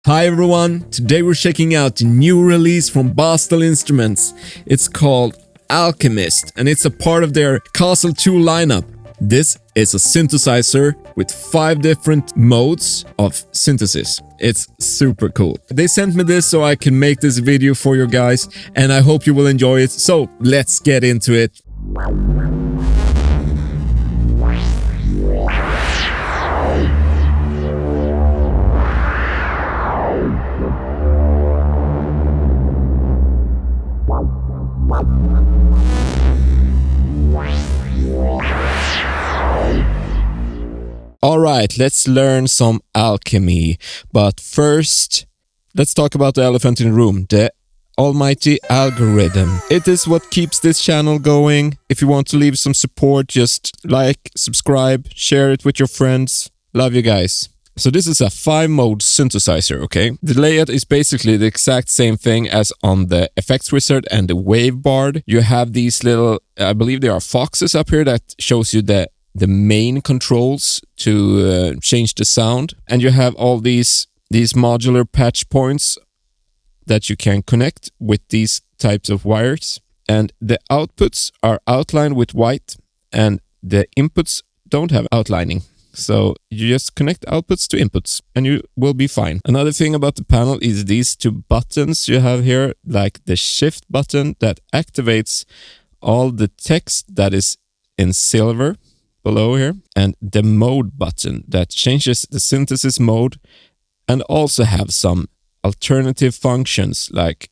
Hi everyone, today we're checking out the new release from Bastl Instruments. It's called Alchemist and it's a part of their Castle 2 lineup. This is a synthesizer with 5 different modes of synthesis. It's super cool. They sent me this so I can make this video for you guys and I hope you will enjoy it. So let's get into it. Alright, let's learn some alchemy. But first, let's talk about the elephant in the room, the almighty algorithm. It is what keeps this channel going. If you want to leave some support, just like, subscribe, share it with your friends. Love you guys. So this is a 5-mode synthesizer, okay? The layout is basically the exact same thing as on the effects wizard and the wave board. You have these little, I believe there are foxes up here that shows you the main controls to change the sound. And you have all these modular patch points that you can connect with these types of wires. And the outputs are outlined with white and the inputs don't have outlining. So you just connect outputs to inputs and you will be fine. Another thing about the panel is these 2 buttons you have here, like the shift button that activates all the text that is in silver below here, and the mode button that changes the synthesis mode and also have some alternative functions like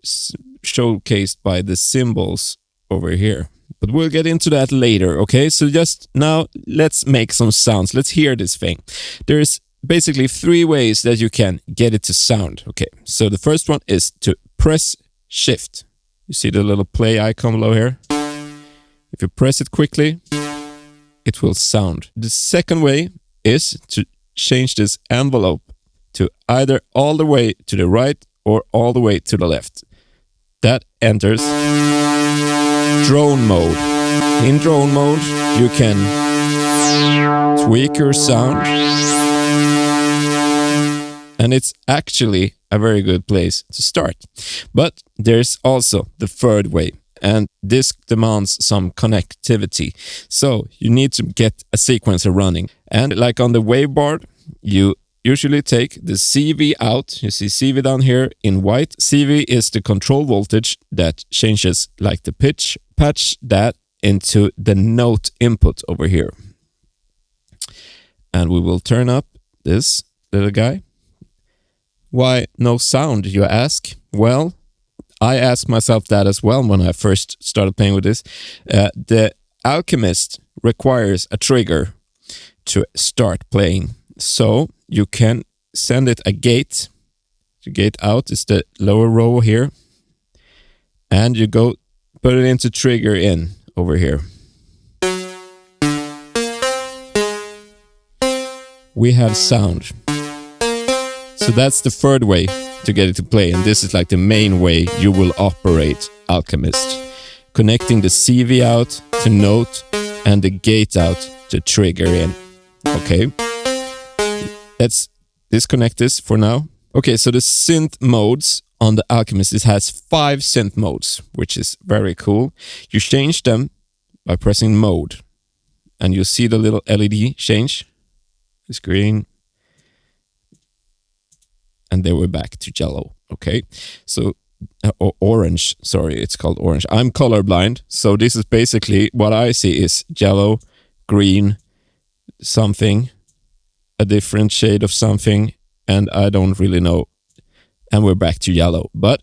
showcased by the symbols over here. But we'll get into that later, okay? So just now, let's make some sounds. Let's hear this thing. There's basically 3 ways that you can get it to sound, okay? So the first one is to press shift. You see the little play icon below here? If you press it quickly, it will sound. The second way is to change this envelope to either all the way to the right or all the way to the left. That enters drone mode. In drone mode, you can tweak your sound. And it's actually a very good place to start. But there's also the third way. And this demands some connectivity. So you need to get a sequencer running. And like on the waveboard, you usually take the CV out. You see CV down here in white. CV is the control voltage that changes like the pitch. Patch that into the note input over here. And we will turn up this little guy. Why no sound, you ask? Well, I asked myself that as well when I first started playing with this. The Alchemist requires a trigger to start playing. So you can send it a gate. The gate out is the lower row here. And you go put it into trigger in over here. We have sound. So that's the third way to get it to play, and this is like the main way you will operate Alchemist. Connecting the CV out to note and the gate out to trigger in. Okay, let's disconnect this for now. Okay, so the synth modes on the Alchemist, it has 5 synth modes, which is very cool. You change them by pressing mode, and you see the little LED change. It's green. And then we're back to yellow, okay? So, orange, sorry, it's called orange. I'm colorblind, so this is basically what I see is yellow, green, something, a different shade of something, and I don't really know. And we're back to yellow. But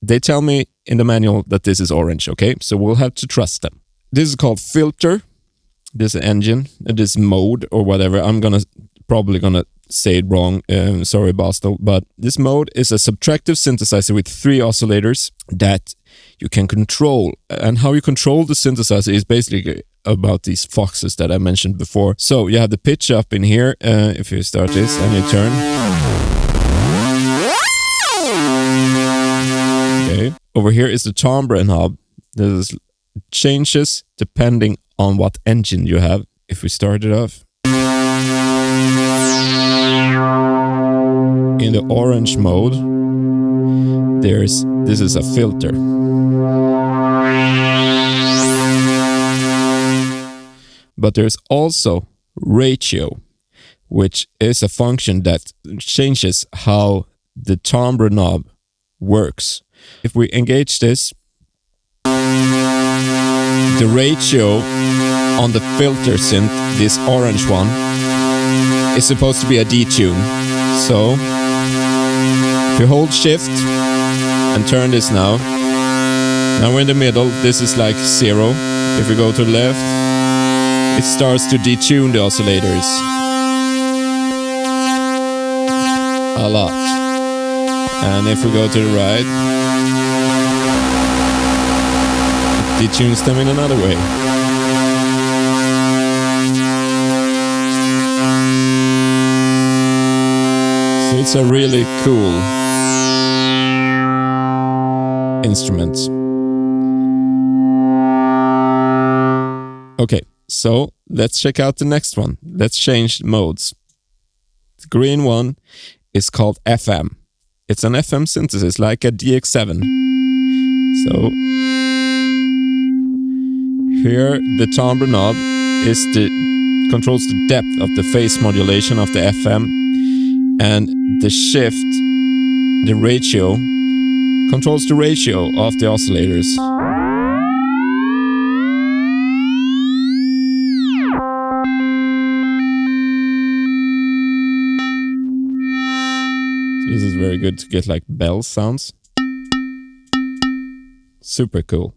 they tell me in the manual that this is orange, okay? So we'll have to trust them. This is called filter, this engine, this mode or whatever. I'm probably gonna say it wrong, sorry Bastl, but this mode is a subtractive synthesizer with 3 oscillators that you can control. And how you control the synthesizer is basically about these foxes that I mentioned before. So you have the pitch up in here, if you start this and you turn. Okay, over here is the timbre knob. This changes depending on what engine you have. If we start it off, in the orange mode, this is a filter. But there's also ratio, which is a function that changes how the timbre knob works. If we engage this, the ratio on the filter synth, this orange one, is supposed to be a detune. So if you hold shift and turn this now we're in the middle, this is like 0. If we go to the left, it starts to detune the oscillators a lot. And if we go to the right, it detunes them in another way. So it's a really cool instrument. Okay, so let's check out the next one. Let's change modes. The green one is called FM. It's an FM synthesis, like a DX7. So here the timbre knob controls the depth of the phase modulation of the FM, and the shift, the ratio, controls the ratio of the oscillators. This is very good to get like bell sounds. Super cool.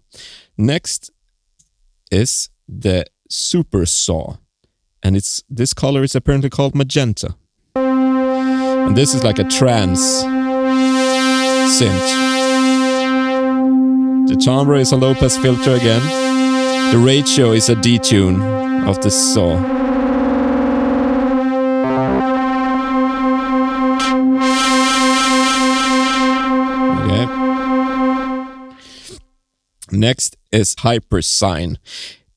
Next is the Super Saw. And this color is apparently called magenta. And this is like a trance synth. The timbre is a low pass filter again. The ratio is a detune of the saw. Next is Hypersign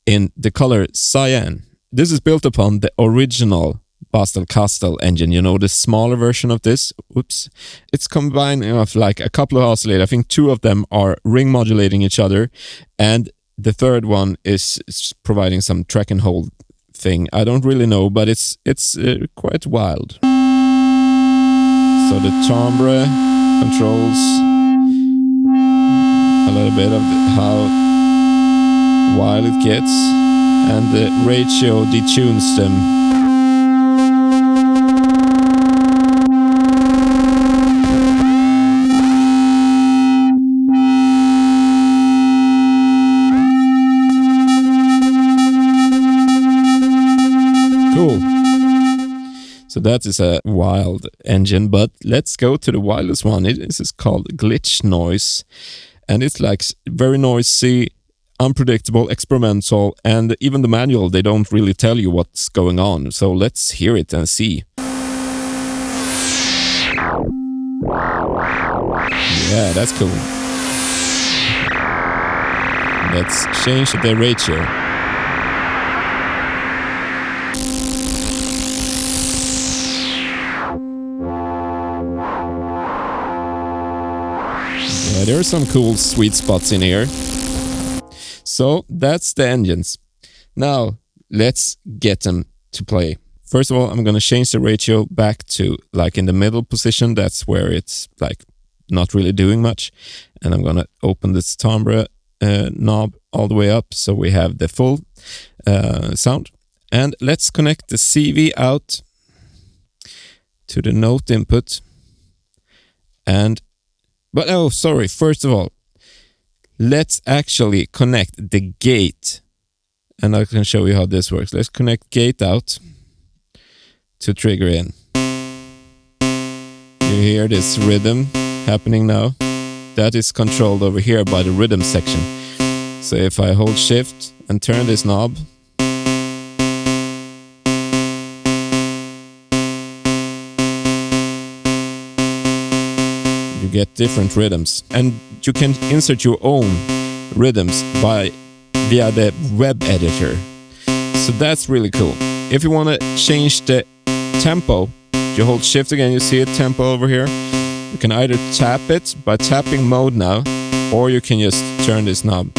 in the color cyan. This is built upon the original Bastl engine, you know, the smaller version of this. Oops. It's combining of like a couple of oscillators. I think 2 of them are ring modulating each other, and the third one is providing some track and hold thing. I don't really know, but it's quite wild. So the timbre controls a little bit of how wild it gets, and the ratio detunes them. Cool. So that is a wild engine, but let's go to the wildest one. This is called Glitch Noise. And it's like very noisy, unpredictable, experimental, and even the manual, they don't really tell you what's going on. So let's hear it and see. Yeah, that's cool. Let's change the ratio. Yeah, there are some cool sweet spots in here. So that's the engines. Now let's get them to play. First of all, I'm going to change the ratio back to like in the middle position. That's where it's like not really doing much. And I'm going to open this timbre knob all the way up so we have the full sound. And let's connect the CV out to the note input. But oh, sorry, first of all, let's actually connect the gate. And I can show you how this works. Let's connect gate out to trigger in. You hear this rhythm happening now? That is controlled over here by the rhythm section. So if I hold shift and turn this knob, you get different rhythms, and you can insert your own rhythms via the web editor. So that's really cool. If you want to change the tempo, you hold shift again, you see a tempo over here. You can either tap it by tapping mode now, or you can just turn this knob.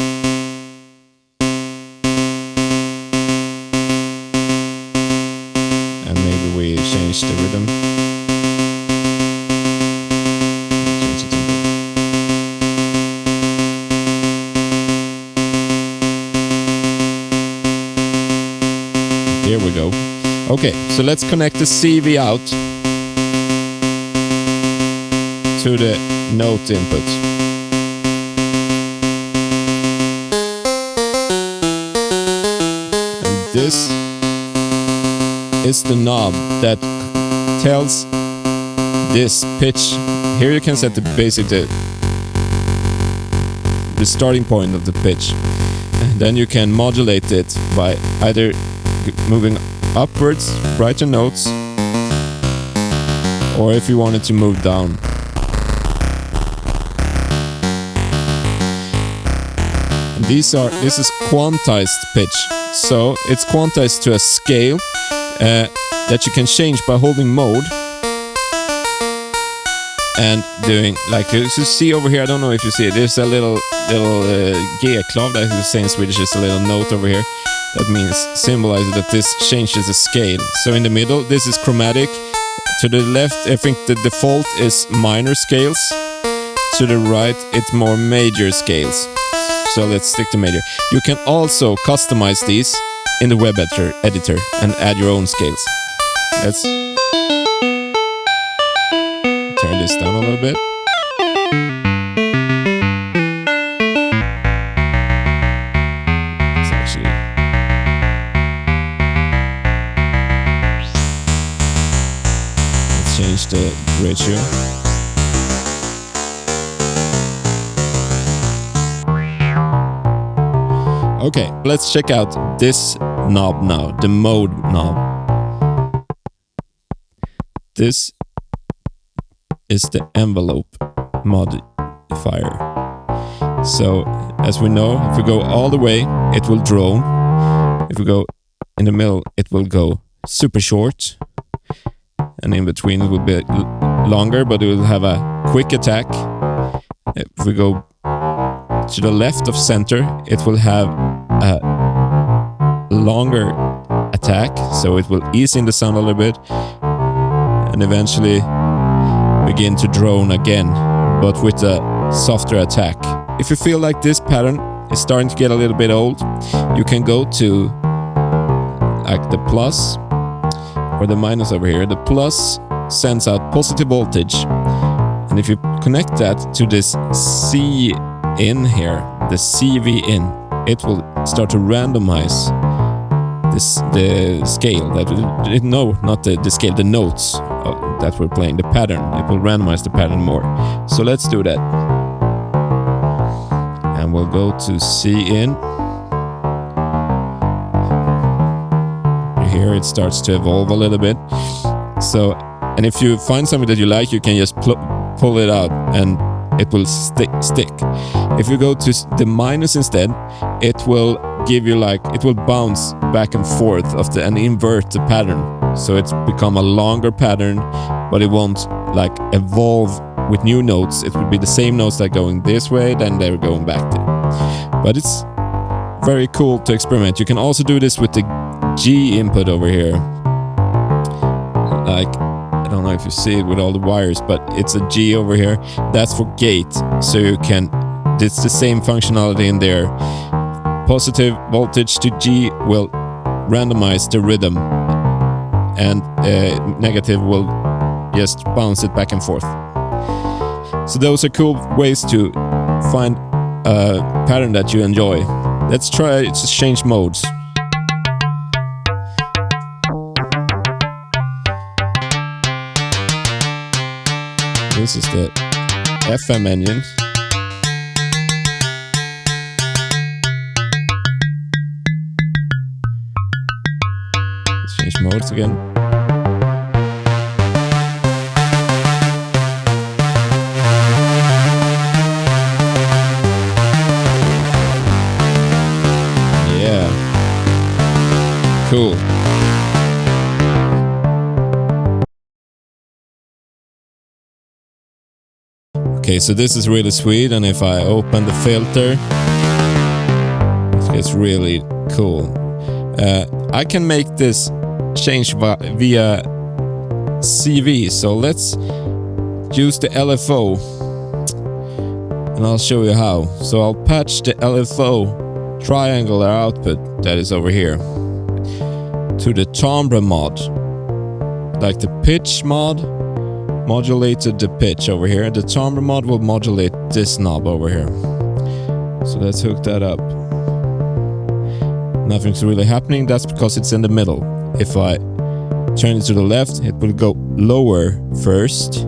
And maybe we change the rhythm. Here we go. Okay, so let's connect the CV out to the note input. And this is the knob that tells this pitch. Here you can set the basic, the starting point of the pitch. And then you can modulate it by either moving upwards, brighter notes, or if you wanted to move down. And this is quantized pitch, so it's quantized to a scale that you can change by holding mode and doing, like you see over here. I don't know if you see it. There's a little G-klav, that we say in Swedish, is a little note over here. That means symbolizes that this changes the scale. So in the middle, this is chromatic. To the left, I think the default is minor scales. To the right, it's more major scales. So let's stick to major. You can also customize these in the web editor and add your own scales. Let's turn this down a little bit. Change the ratio. Okay, let's check out this knob now, the mode knob. This is the envelope modifier. So, as we know, if we go all the way, it will drone. If we go in the middle, it will go super short. And in between it will be longer, but it will have a quick attack. If we go to the left of center, it will have a longer attack, so it will ease in the sound a little bit and eventually begin to drone again, but with a softer attack. If you feel like this pattern is starting to get a little bit old, you can go to like the plus or the minus over here. The plus sends out positive voltage, and if you connect that to this C in here, the CV in, it will start to randomize the scale that not the scale, the notes that we're playing, the pattern. It will randomize the pattern more. So let's do that, and we'll go to C in. Here it starts to evolve a little bit. So, and if you find something that you like, you can just pull it out and it will stick. If you go to the minus instead, it will give you it will bounce back and forth and invert the pattern. So it's become a longer pattern, but it won't evolve with new notes. It will be the same notes that are going this way, then they're going back there. But it's very cool to experiment. You can also do this with the G input over here. I don't know if you see it with all the wires, but it's a G over here. That's for gate. So it's the same functionality in there. Positive voltage to G will randomize the rhythm, and negative will just bounce it back and forth. So those are cool ways to find a pattern that you enjoy. Let's try to change modes. This is the FM engine. Let's change modes again. Yeah. Cool. Okay, so this is really sweet, and if I open the filter, it gets really cool. I can make this change via CV, so let's use the LFO, and I'll show you how. So I'll patch the LFO triangular output that is over here to the timbre mod, like the pitch mod modulated the pitch over here. The timbre mod will modulate this knob over here. So let's hook that up. Nothing's really happening, that's because it's in the middle. If I turn it to the left, it will go lower first.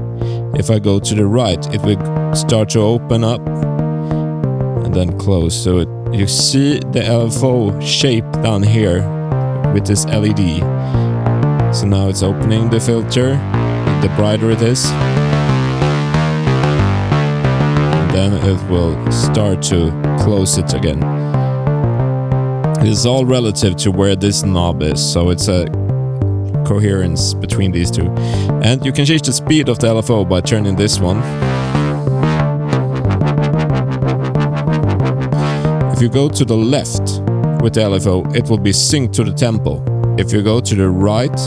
If I go to the right, it will start to open up and then close. So you see the LFO shape down here with this LED. So now it's opening the filter, the brighter it is. And then it will start to close it again. It's all relative to where this knob is, so it's a coherence between these two. And you can change the speed of the LFO by turning this one. If you go to the left with the LFO, it will be synced to the tempo. If you go to the right,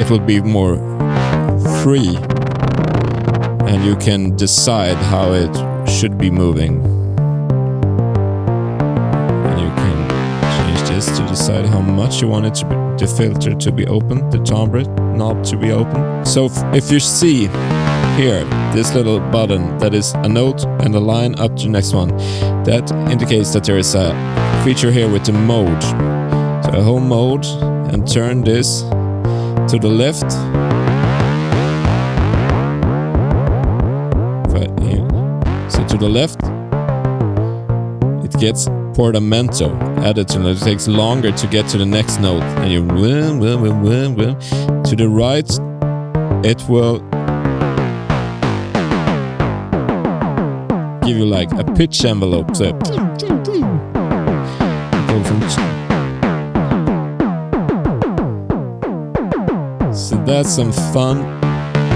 it will be more free, and you can decide how it should be moving. And you can change this to decide how much you want it to be, the filter to be open, the timbre knob to be open. So if you see here this little button that is a note and a line up to the next one, that indicates that there is a feature here with the mode. So I hold mode and turn this to the left. So to the left, it gets portamento added to it. It takes longer to get to the next note. And you to the right, it will give you like a pitch envelope. So that's some fun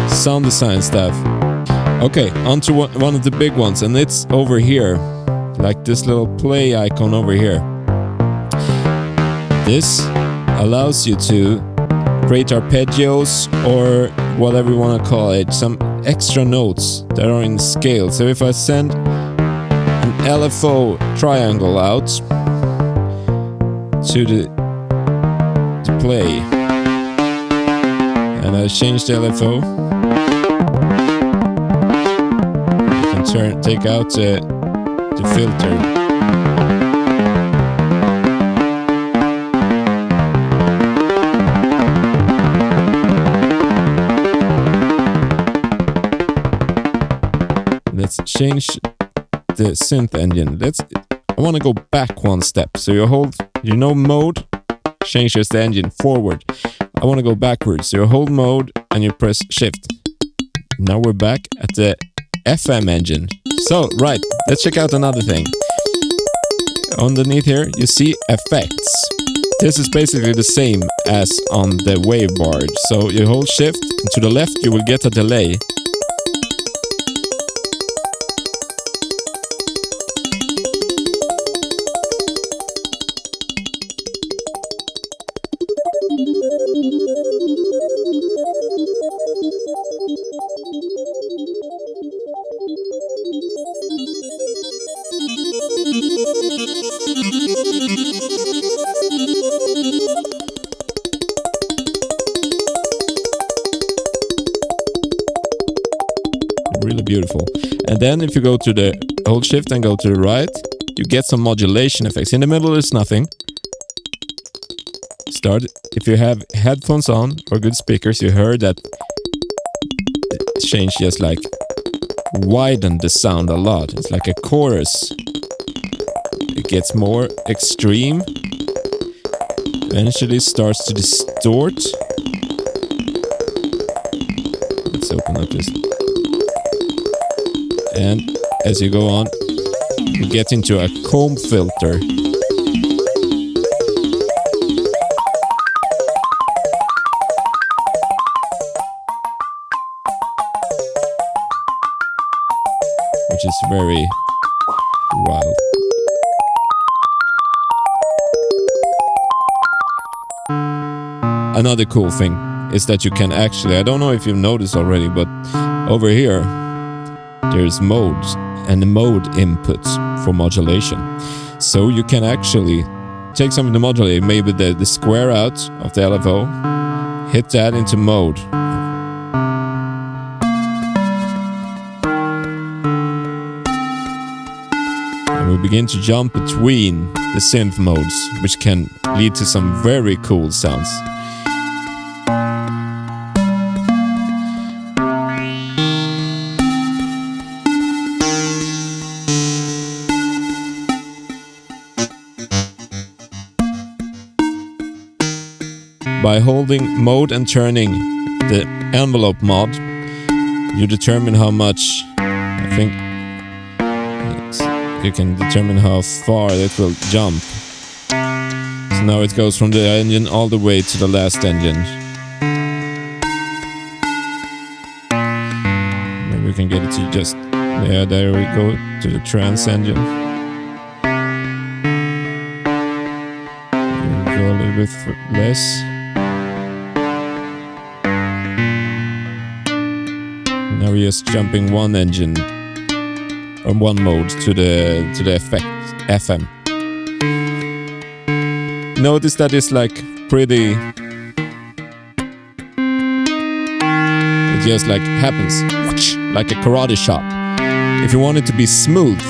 sound design stuff. Okay, onto one of the big ones, and it's over here, like this little play icon over here. This allows you to create arpeggios, or whatever you want to call it, some extra notes that are in scale. So if I send an LFO triangle out to the play, and I change the LFO, take out the filter. Let's change the synth engine. I want to go back one step. So you hold, mode, changes the engine forward. I want to go backwards. So you hold mode and you press shift. Now we're back at the FM engine. So, right, let's check out another thing. Underneath here, you see effects. This is basically the same as on the wave board. So you hold shift, and to the left you will get a delay. Really beautiful. And then if you go to the hold shift and go to the right, you get some modulation effects. In the middle is nothing. If you have headphones on or good speakers, you heard that it changed, just like widened the sound a lot. It's like a chorus. It gets more extreme. Eventually starts to distort. Let's open up this. And as you go on, you get into a comb filter. which is very wild. Another cool thing is that you can actually, I don't know if you've noticed already, but over here there's modes and mode inputs for modulation. So you can actually take something to modulate, maybe the square out of the LFO, hit that into mode. And we begin to jump between the synth modes, which can lead to some very cool sounds. By holding mode and turning the envelope mod, you determine how much, I think, you can determine how far it will jump. So now it goes from the engine all the way to the last engine. Maybe we can get it to just, yeah, there we go, to the trance engine. Maybe go a little bit less. Now we're just jumping one engine or one mode to the effect FM. Notice that it's like pretty. It just like happens, like a karate chop. If you want it to be smooth,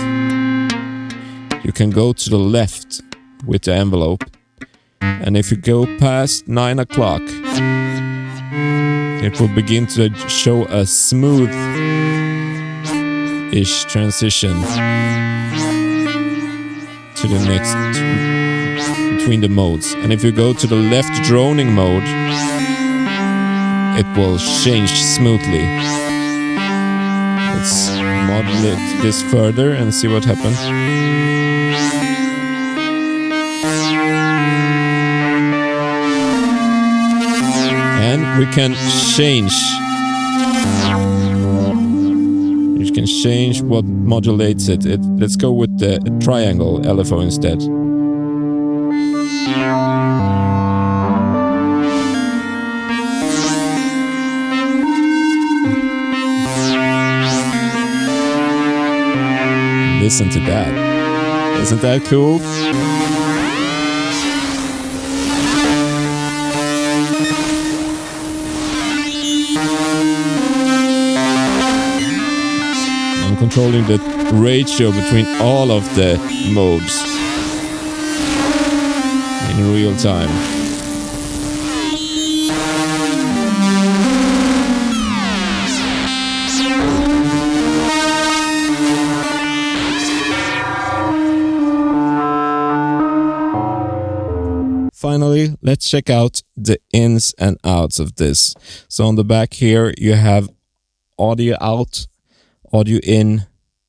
you can go to the left with the envelope, and if you go past 9 o'clock, it will begin to show a smooth-ish transition to the next, between the modes. And if you go to the left droning mode, it will change smoothly. Let's modulate this further and see what happens. And we can change. You can change what modulates it. Let's go with the triangle LFO instead. Listen to that. Isn't that cool? Controlling the ratio between all of the modes in real time. Finally, let's check out the ins and outs of this. So on the back here you have audio out, audio in,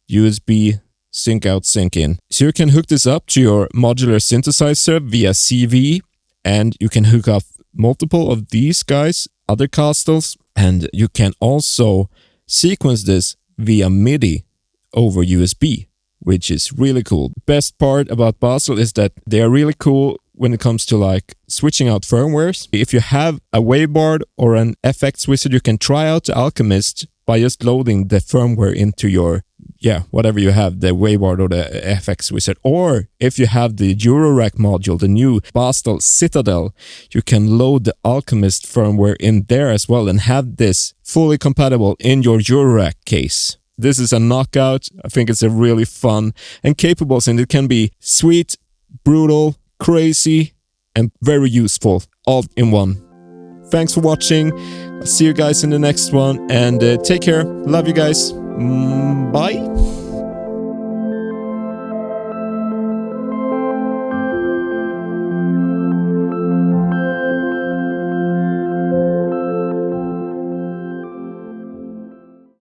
USB, sync out, sync in. So you can hook this up to your modular synthesizer via CV, and you can hook up multiple of these guys, other castles, and you can also sequence this via MIDI over USB, which is really cool. Best part about Bastl is that they are really cool when it comes to like switching out firmwares. If you have a waveboard or an FX wizard, you can try out the Alchemist by just loading the firmware into your, whatever you have, the waveboard or the FX wizard. Or if you have the Eurorack module, the new Bastl Citadel, you can load the Alchemist firmware in there as well and have this fully compatible in your Eurorack case. This is a knockout. I think it's a really fun and capable synth. It can be sweet, brutal, crazy, and very useful all in one. Thanks for watching. I'll see you guys in the next one, and take care. Love you guys. Bye.